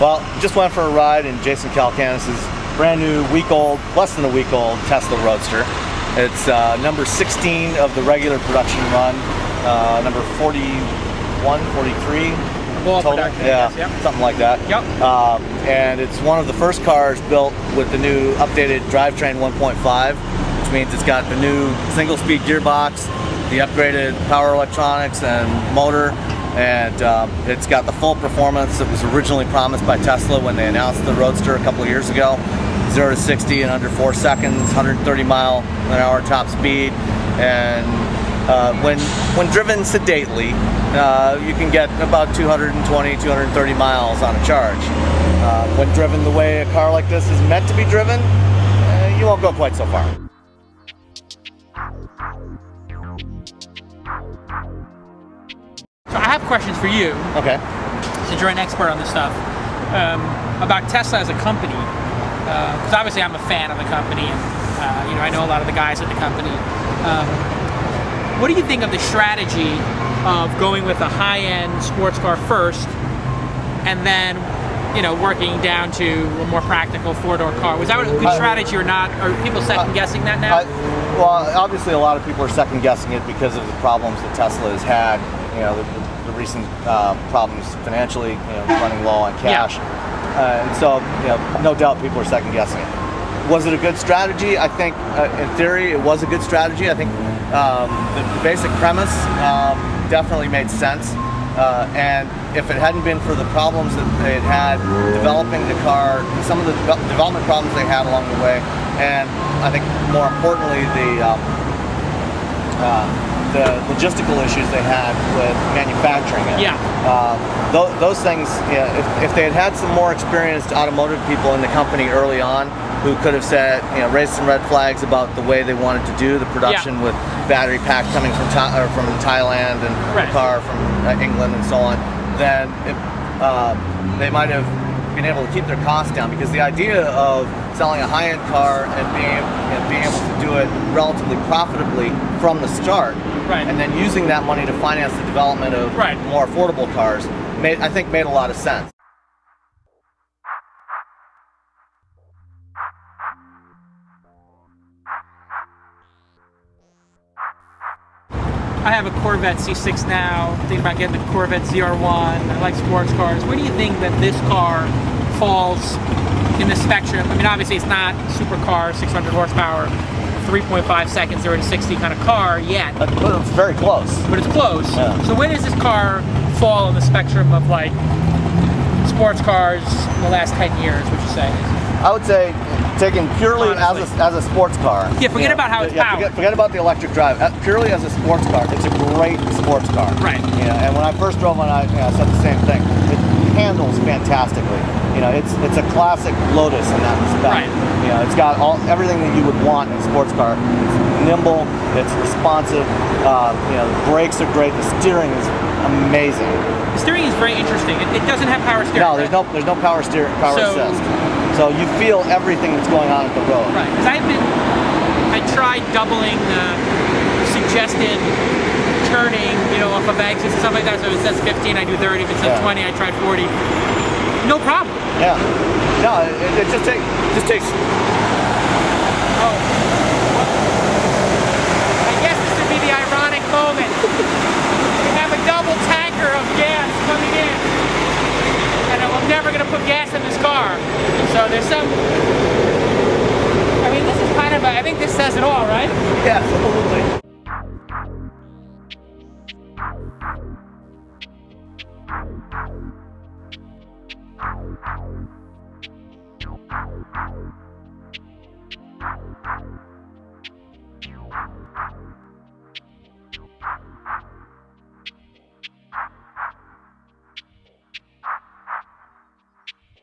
Well, just went for a ride in Jason Calacanis' brand new, less than a week old Tesla Roadster. It's number 16 of the regular production run, number 41, 43 total. Yeah, yep. Something like that. Yep. And it's one of the first cars built with the new updated drivetrain 1.5, which means it's got the new single-speed gearbox, the upgraded power electronics and motor, and it's got the full performance that was originally promised by Tesla when they announced the Roadster a couple of years ago. 0 to 60 in under 4 seconds, 130 mile/hour top speed, and when driven sedately, you can get about 220, 230 miles on a charge. When driven the way a car like this is meant to be driven, you won't go quite so far. So I have questions for you. Okay. Since you're an expert on this stuff, about Tesla as a company. Because obviously I'm a fan of the company, and you know, I know a lot of the guys at the company. What do you think of the strategy of going with a high-end sports car first, and then, you know, working down to a more practical four-door car? Was that a good strategy or not? Are people second-guessing that now? Well, obviously a lot of people are second-guessing it because of the problems that Tesla has had. You know, the recent problems financially, you know, running low on cash. Yeah. And so, you know, no doubt people are second-guessing it. Was it a good strategy? I think, in theory, it was a good strategy. I think the basic premise definitely made sense. And if it hadn't been for the problems that they had developing the car, some of the development problems they had along the way, and I think more importantly, the logistical issues they had with manufacturing it. Yeah. Those things, yeah, if they had had some more experienced automotive people in the company early on who could have said, you know, raised some red flags about the way they wanted to do the production, with battery pack coming from Thailand and the car from England and so on, then they might have been able to keep their costs down, because the idea of selling a high-end car and being able to do it relatively profitably from the start, and then using that money to finance the development of more affordable cars, I think made a lot of sense. I have a Corvette C6 now, thinking about getting the Corvette ZR1. I like sports cars. Where do you think that this car falls in the spectrum? I mean, obviously it's not supercar, 600 horsepower, 3.5 seconds, 0 to 60 kind of car yet. But it's very close. But it's close. Yeah. So where does this car fall in the spectrum of, like, sports cars in the last 10 years, would you say? I would say, taken purely as a sports car. Yeah, forget about how it's powered. Forget about the electric drive. Purely as a sports car, it's a great sports car. Right. You know, and when I first drove one, I said the same thing. It handles fantastically. You know, it's a classic Lotus in that respect. Right. You know, it's got everything that you would want in a sports car. It's nimble. It's responsive. You know, the brakes are great. The steering is amazing. The steering is very interesting. It doesn't have power steering. No, there's no power assist. So you feel everything that's going on at the road. Right, because I tried doubling the suggested turning, you know, off of exits and stuff like that. So if it says 15, I do 30. If it says 20, I tried 40. No problem. Yeah. No, it just takes. Oh. I guess this would be the ironic moment. We have a double tanker of gas coming in, and I'm never going to put gas in this car. So there's some, I mean, this is kind of I think this says it all, right? Yeah, it's a little bit